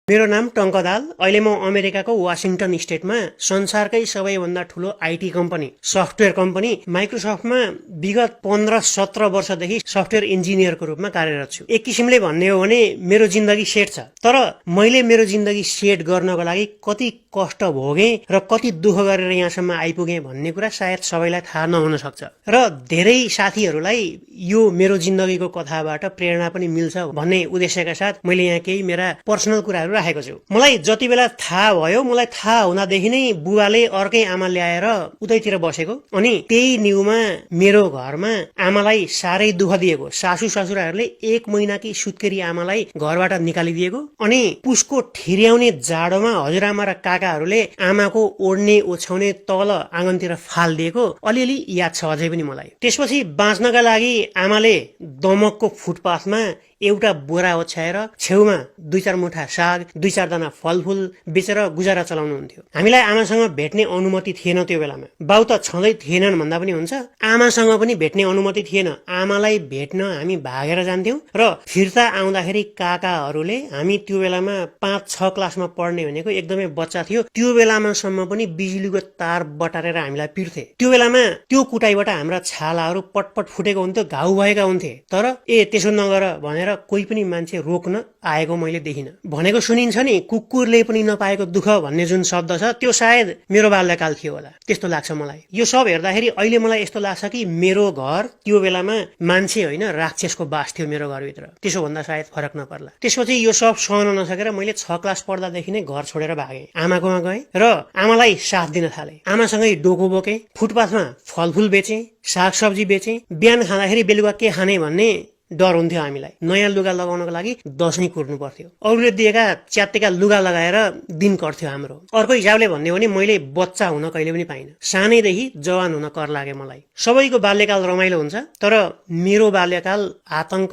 मेरो नाम टङ्क दाल। अहिले म अमेरिकाको वाशिङटन स्टेटमा संसारकै सबैभन्दा ठूलो आईटी कम्पनी सफ्टवेयर कम्पनी माइक्रोसफ्टमा विगत 15-17 वर्षदेखि सफ्टवेयर इन्जिनियरको रूपमा कार्यरत छु। एक किसिमले भन्ने हो भने मेरो जिन्दगी सेट छ, तर मैले मेरो जिन्दगी सेट गर्नको लागि कति कष्ट भोगे र कति दुःख गरेर यहाँसम्म आइपुगे भन्ने कुरा सायद सबैलाई थाहा नहुन सक्छ र धेरै साथीहरूलाई यो मेरो जिन्दगीको कथाबाट प्रेरणा पनि मिल्छ भन्ने उद्देश्यका साथ मैले यहाँ केही मेरा पर्सनल कुराहरू राखेको छु। मलाई जति बेला थाहा भयो, मलाई थाहा हुँदादेखि नै बुबाले अर्कै आमा ल्याएर उतैतिर बसेको, अनि त्यही न्युमा मेरो घरमा आमालाई साह्रै दुःख दिएको सासू ससुराहरूले 1 महिनाकी सुत्केरी आमालाई घरबाट निकालिदिएको, अनि पुसको ठिर्याउने जाडोमा हजुरआमा र काकाहरूले आमाको ओड्ने ओछ्याउने तल आँगनतिर फालिदिएको अलिअलि याद छ अझै पनि मलाई। त्यसपछि बाँच्नका लागि आमाले दमकको फुटपाथमा एउटा बोरा ओछ्याएर छेउमा 2-4 मुठा साग, 2-4 दाना फलफूल बेचेर गुजारा चलाउनुहुन्थ्यो। हामीलाई आमासँग भेट्ने अनुमति थिएन त्यो बेलामा। बाउ त छँदै थिएनन् भन्दा पनि हुन्छ, आमासँग पनि भेट्ने अनुमति थिएन। आमालाई भेट्न हामी भागेर जान्थ्यौं र फिर्ता आउँदाखेरि काकाहरूले, हामी त्यो बेलामा 5-6 क्लासमा पढ्ने भनेको एकदमै बच्चा थियो, त्यो बेलामासम्म पनि बिजुलीको तार बटारेर हामीलाई पिर्थे। त्यो बेलामा त्यो कुटाइबाट हाम्रा छालाहरू पटपट फुटेको हुन्थ्यो, घाउ भएका हुन्थे। तर त्यसो नगर भनेर कोही पनि मान्छे रोक्न आएको मैले देखिन। भनेको सुनिन्छ नि, कुकुरले पनि नपाएको दुःख भन्ने जुन शब्द छ, त्यो सायद मेरो बाल्यकाल थियो होला, त्यस्तो लाग्छ मलाई। यो सब हेर्दाखेरि अहिले मलाई यस्तो लाग्छ कि मेरो घर त्यो बेलामा मान्छे होइन राक्षसको बास थियो मेरो घरभित्र। त्यसो भन्दा सायद फरक नपर्ला। त्यसपछि यो सब सहन नसकेर मैले 6 क्लास पढ्दादेखि नै घर छोडेर भागे, आमाकोमा गएँ र आमालाई साथ दिन थाले। आमासँगै डोको बोके, फुटपाथमा फलफूल बेचे, सागसब्जी बेचे। बिहान खाँदाखेरि बेलुका के खाने भन्ने डर हुन्थ्यो हामीलाई। नयाँ लुगा लगाउनको लागि दसैँ कुर्नु पर्थ्यो, अरूले दिएका च्यात्तेका लुगा लगाएर दिन कट्थ्यो हाम्रो। अर्को हिसाबले भन्ने हो भने मैले बच्चा हुन कहिले पनि पाइनँ। सानैदेखि जवान हुन कर लागे मलाई। सबैको बाल्यकाल रमाइलो हुन्छ, तर मेरो बाल्यकाल आतंक,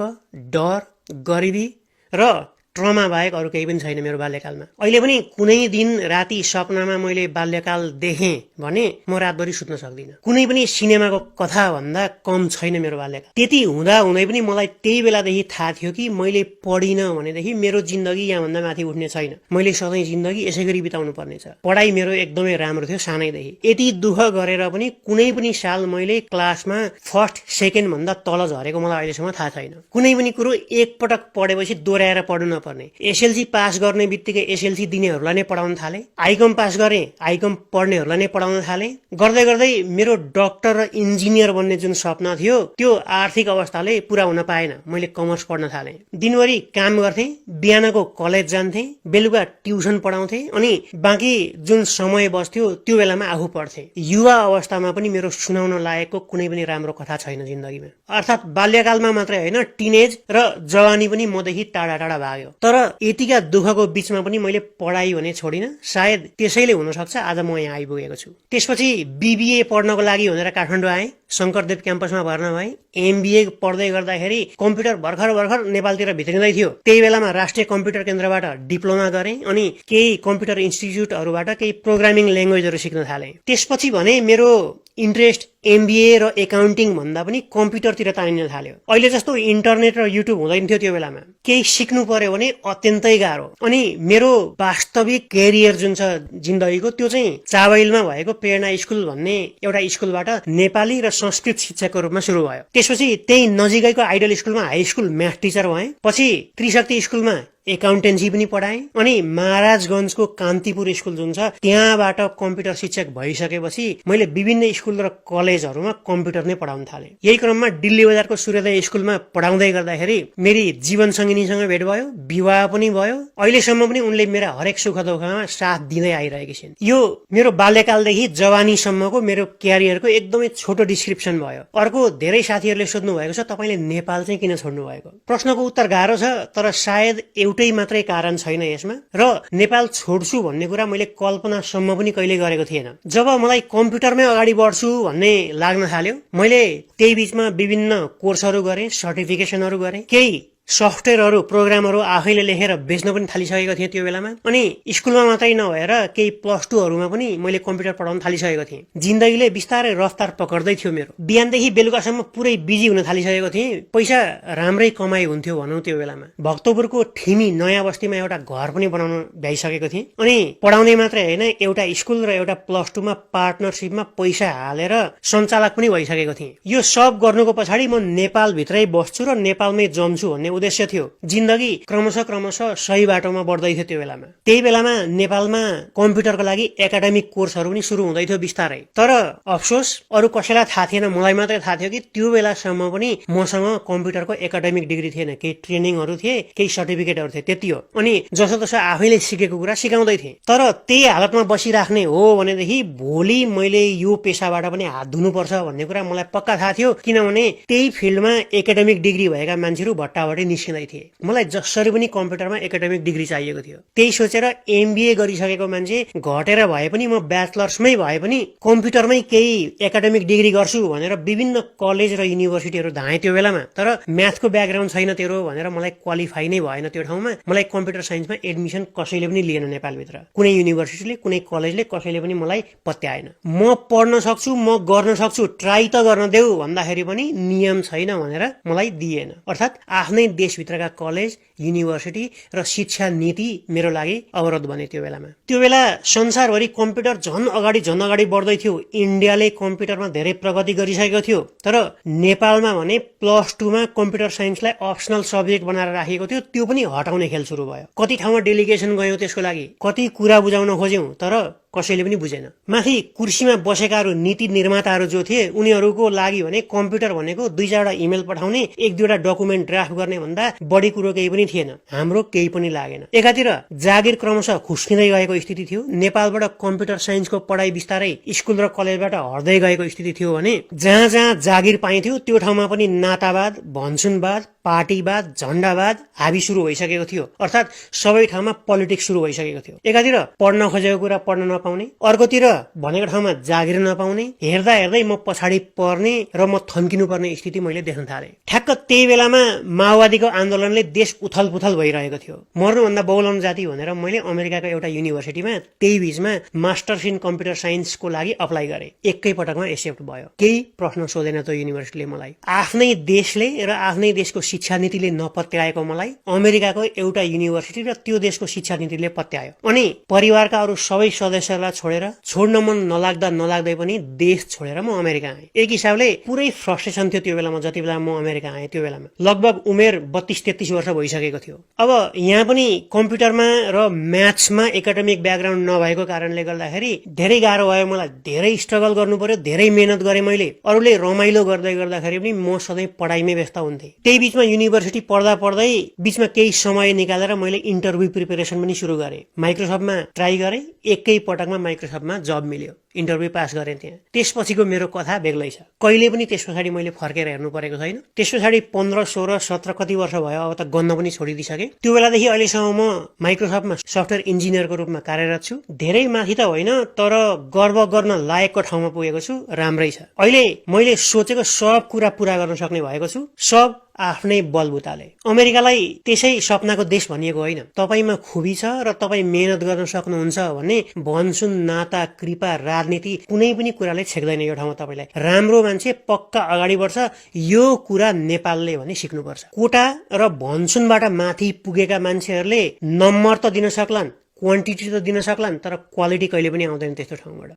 डर, गरिबी र ट्रमा बाहेक अरू केही पनि छैन मेरो बाल्यकालमा। अहिले पनि कुनै दिन राति सपनामा मैले बाल्यकाल देखेँ भने म रातभरि सुत्न सक्दिनँ। कुनै पनि सिनेमाको कथा भन्दा कम छैन मेरो बाल्यकाल। त्यति हुँदा हुँदै पनि मलाई त्यही बेलादेखि थाहा थियो कि मैले पढिनँ भनेदेखि मेरो जिन्दगी यहाँभन्दा माथि उठ्ने छैन। मैले सधैँ जिन्दगी यसै गरी बिताउनु पर्नेछ। पढाइ मेरो एकदमै राम्रो थियो सानैदेखि। यति दुःख गरेर पनि कुनै पनि साल मैले क्लासमा फर्स्ट सेकेन्ड भन्दा तल झरेको मलाई अहिलेसम्म थाहा छैन। कुनै पनि कुरो एकपटक पढेपछि दोहोऱ्याएर पढ्नु पर्ने। एसएलसी पास गर्ने बित्तिकै एसएलसी दिनेहरूलाई नै पढाउन थाले, आइकम पास गरे आइकम पढ्नेहरूलाई नै पढाउन थाले। गर्दै गर्दै मेरो डाक्टर र इन्जिनियर बन्ने जुन सपना थियो त्यो आर्थिक अवस्थाले पूरा हुन पाएन। मैले कमर्स पढ्न थाले। दिनभरि काम गर्थे, बिहानको कलेज जान्थे, बेलुका ट्युसन पढाउँथे, अनि बाँकी जुन समय बस्थ्यो त्यो बेलामा आफू पढ्थे। युवा अवस्थामा पनि मेरो सुनाउन लायकको कुनै पनि राम्रो कथा छैन जिन्दगीमा। अर्थात् बाल्यकालमा मात्रै होइन, टिनेज र जवानी पनि मदेखि टाढा टाढा भाग्यो। तर यतिका दुःखको बीचमा पनि मैले पढाइ भने छोडिनँ। सायद त्यसैले हुनसक्छ आज म यहाँ आइपुगेको छु। त्यसपछि बीबीए पढ्नको लागि भनेर काठमाडौँ आएँ, शङ्करदेव क्याम्पसमा भर्ना भएँ। एमबीए पढ्दै गर्दाखेरि कम्प्युटर भर्खर नेपालतिर भित्रिँदै थियो। त्यही बेलामा राष्ट्रिय कम्प्युटर केन्द्रबाट डिप्लोमा गरेँ, अनि केही कम्प्युटर इन्स्टिच्युटहरूबाट केही प्रोग्रामिङ ल्याङ्ग्वेजहरू सिक्न थालेँ। त्यसपछि भने मेरो इन्ट्रेस्ट एमबीए र एकाउन्टिङ भन्दा पनि कम्प्युटरतिर तानिन थाल्यो। अहिले जस्तो इन्टरनेट र युट्युब हुँदैन थियो त्यो बेलामा। केही सिक्नु पर्यो भने अत्यन्तै गाह्रो। अनि मेरो वास्तविक कैरियर जुन छ जिन्दगीको, त्यो चाहिँ चाबैलमा भएको प्रेरणा स्कुल भन्ने एउटा स्कुलबाट नेपाली र संस्कृत शिक्षकको रूपमा सुरु भयो। त्यसपछि त्यही नजिकैको आइडल स्कुलमा हाई स्कुल म्याथ टिचर भएँ। पछि त्रिशक्ति स्कुलमा एकाउन्टेन्सी पनि पढाएँ, अनि महाराजगञ्जको कान्तिपुर स्कुल जुन छ त्यहाँबाट कम्प्युटर शिक्षक भइसकेपछि मैले विभिन्न स्कुल र कलेजहरूमा कम्प्युटर नै पढाउन थालेँ। यही क्रममा दिल्ली बजारको सूर्योदय स्कुलमा पढाउँदै गर्दाखेरि मेरी जीवन सङ्गिनीसँग भेट भयो, विवाह पनि भयो। अहिलेसम्म पनि उनले मेरा हरेक सुख दुःखमा साथ दिँदै आइरहेकी छिन्। यो मेरो बाल्यकालदेखि जवानीसम्मको मेरो क्यारियरको एकदमै छोटो डिस्क्रिप्सन भयो। अर्को, धेरै साथीहरूले सोध्नु भएको छ तपाईँले नेपाल चाहिँ किन छोड्नु भएको। प्रश्नको उत्तर गाह्रो छ, तर सायद एउटै मात्रै कारण छैन यसमा। र नेपाल छोड्छु भन्ने कुरा मैले कल्पनासम्म पनि कहिले गरेको थिएन। जब मलाई कम्प्युटरमै अगाडि बढ्छु भन्ने लाग्न थाल्यो, मैले त्यही बीचमा विभिन्न कोर्सहरू गरेँ, सर्टिफिकेसनहरू गरेँ, केही सफ्टवेयरहरू प्रोग्रामहरू आफैले लेखेर बेच्न पनि थालिसकेको थिएँ त्यो बेलामा। अनि स्कुलमा मात्रै नभएर केही +2हरूमा पनि मैले कम्प्युटर पढाउन थालिसकेको थिएँ। जिन्दगीले बिस्तारै रफ्तार पक्रदै थियो मेरो। बिहानदेखि बेलुकासम्म पुरै बिजी हुन थालिसकेको थिएँ। पैसा राम्रै कमाइ हुन्थ्यो भनौँ त्यो बेलामा। भक्तपुरको ठिमी नयाँ बस्तीमा एउटा घर पनि बनाउन भ्याइसकेको थिएँ। अनि पढाउने मात्रै होइन, एउटा स्कुल र एउटा +2मा पार्टनरसिपमा पैसा हालेर सञ्चालक पनि भइसकेको थिएँ। यो सब गर्नुको पछाडि म नेपालभित्रै बस्छु र नेपालमै जम्छु भन्ने उद्देश्य थियो। जिन्दगी क्रमशः सही बाटोमा बढ्दै थियो त्यो बेलामा। त्यही बेलामा नेपालमा कम्प्युटरको लागि एकाडेमिक कोर्सहरू पनि सुरु हुँदै थियो बिस्तारै। तर अफसोस अरू कसैलाई थाहा थिएन, मलाई मात्रै थाहा थियो कि त्यो बेलासम्म पनि मसँग कम्प्युटरको एकाडेमिक डिग्री थिएन। केही ट्रेनिङहरू थिए, केही सर्टिफिकेटहरू थिए, त्यति हो। अनि जसो तसो आफैले सिकेको कुरा सिकाउँदै थिएँ। तर त्यही हालतमा बसिराख्ने हो भनेदेखि भोलि मैले यो पेसाबाट पनि हात धुनुपर्छ भन्ने कुरा मलाई पक्का थाहा थियो। किनभने त्यही फिल्डमा एकाडेमिक डिग्री भएका मान्छेहरू भट्टाभट्टै निस्किँदै थिए। मलाई जसरी पनि कम्प्युटरमा एकाडेमिक डिग्री चाहिएको थियो। त्यही सोचेर एमबिए गरिसकेको मान्छे घटेर भए पनि, म ब्याचलर्समै भए पनि कम्प्युटरमै केही एकाडेमिक डिग्री गर्छु भनेर विभिन्न कलेज र युनिभर्सिटीहरू धाएँ त्यो बेलामा। तर म्याथको ब्याकग्राउन्ड छैन तेरो भनेर मलाई क्वालिफाई नै भएन त्यो ठाउँमा। मलाई कम्प्युटर साइन्समा एडमिसन कसैले पनि लिएन नेपालभित्र। कुनै युनिभर्सिटीले, कुनै कलेजले, कसैले पनि मलाई पत्याएन। म पढ्न सक्छु, म गर्न सक्छु, ट्राई त गर्न देऊ भन्दाखेरि पनि नियम छैन भनेर मलाई दिएन। अर्थात् आफ्नै देशभित्रका कलेज, युनिभर्सिटी र शिक्षा नीति मेरो लागि अवरोध बने त्यो बेलामा। त्यो बेला संसारभरि कम्प्युटर झन् अगाडि बढ्दै थियो। इन्डियाले कम्प्युटरमा धेरै प्रगति गरिसकेको थियो। तर नेपालमा भने +2मा कम्प्युटर साइन्सलाई अप्सनल सब्जेक्ट बनाएर राखेको थियो। त्यो पनि हटाउने खेल सुरु भयो। कति ठाउँमा डेलिगेसन गयौँ त्यसको लागि, कति कुरा बुझाउन खोज्यौँ, तर कसैले पनि बुझेन। माथि कुर्सीमा बसेकाहरू नीति निर्माताहरू जो थिए उनीहरूको लागि भने कम्प्युटर भनेको 2-4वटा इमेल पठाउने, 1-2वटा डकुमेन्ट ड्राफ्ट गर्ने भन्दा बढी कुरो केही पनि थिएन। हाम्रो केही पनि लागेन। एकातिर जागिर क्रमशः खुस्किँदै गएको स्थिति थियो। नेपालबाट कम्प्युटर साइन्सको पढाइ बिस्तारै स्कुल र कलेजबाट हट्दै गएको स्थिति थियो भने जहाँ जहाँ जागिर पाइन्थ्यो त्यो ठाउँमा पनि नातावाद, भन्छुनवाद, पार्टीवाद, झण्डावाद हाबी सुरु भइसकेको थियो। अर्थात् सबै ठाउँमा पोलिटिक्स सुरु भइसकेको थियो। एकातिर पढ्न खोजेको कुरा पढ्न नपाउने, अर्कोतिर भनेको ठाउँमा जागिर नपाउने, हेर्दा हेर्दै म पछाडि पर्ने र म थन्किनु पर्ने स्थिति मैले देख्न थालेँ। ठ्याक्क त्यही बेलामा माओवादीको आन्दोलनले देश उथलपुथल भइरहेको थियो। मर्नुभन्दा बहुलाउनु जाति भनेर मैले अमेरिकाको एउटा युनिभर्सिटीमा त्यही बीचमा मास्टर्स इन कम्प्युटर साइन्सको लागि अप्लाई गरेँ। एकै पटकमा एक्सेप्ट भयो। केही प्रश्न सोधेन त्यो युनिभर्सिटीले मलाई। आफ्नै देशले र आफ्नै देशको शिक्षा नीतिले नपत्याएको मलाई अमेरिकाको एउटा युनिभर्सिटी र त्यो देशको शिक्षा नीतिले पत्यायो। अनि परिवारका अरू सबै सदस्यलाई छोडेर, छोड्न मन नलाग्दै पनि देश छोडेर म अमेरिका आएँ। एक हिसाबले पुरै फ्रस्ट्रेसन थियो त्यो बेलामा। जति बेला म अमेरिका आएँ त्यो बेलामा लगभग उमेर 32-33 वर्ष भइसकेको थियो। अब यहाँ पनि कम्प्युटरमा र म्याथ्समा एकाडेमिक ब्याकग्राउन्ड नभएको कारणले गर्दाखेरि धेरै गाह्रो भयो मलाई। धेरै स्ट्रगल गर्नु पर्यो, धेरै मेहनत गरेँ मैले। अरूले रमाइलो गर्दाखेरि पनि म सधैँ पढाइमै व्यस्त हुन्थेँ। त्यही बीचमा युनिभर्सिटी पढ्दै बीचमा केही समय निकालेर मैले इन्टरभ्यू प्रिपरेसन पनि सुरु गरेँ। माइक्रोसफ्टमा ट्राई गरेँ। एकै पटकमा माइक्रोसफ्टमा जब मिल्यो। इन्टरभ्यू पास गरेँ त्यहाँ। त्यसपछिको मेरो कथा बेग्लै छ। कहिले पनि त्यस पछाडि मैले फर्केर हेर्नु परेको छैन। त्यस पछाडि 15, 16, 17 कति वर्ष भयो, अब त गन्न पनि छोडिदिइसकेँ। त्यो बेलादेखि अहिलेसम्म म माइक्रोसफ्टमा सफ्टवेयर इन्जिनियरको रूपमा कार्यरत छु। धेरै माथि त होइन, तर गर्व गर्न लायकको ठाउँमा पुगेको छु। राम्रै छ। अहिले मैले सोचेको सब कुरा पूरा गर्न सक्ने भएको छु। सब आफ्नै बलबुताले। अमेरिकालाई त्यसै सपनाको देश भनिएको होइन। तपाईमा खुबी छ र तपाईँ मेहनत गर्न सक्नुहुन्छ भने भन्छुन, नाता, कृपा, राजनीति कुनै पनि कुराले छेक्दैन यो ठाउँमा तपाईलाई। राम्रो मान्छे पक्का अगाडि बढ्छ। यो कुरा नेपालले भने सिक्नुपर्छ। कोटा र भन्छुनबाट माथि पुगेका मान्छेहरूले नम्बर त दिन सक्लान्, क्वान्टिटी त दिन सक्लान्, तर क्वालिटी कहिले पनि आउँदैन त्यस्तो ठाउँबाट।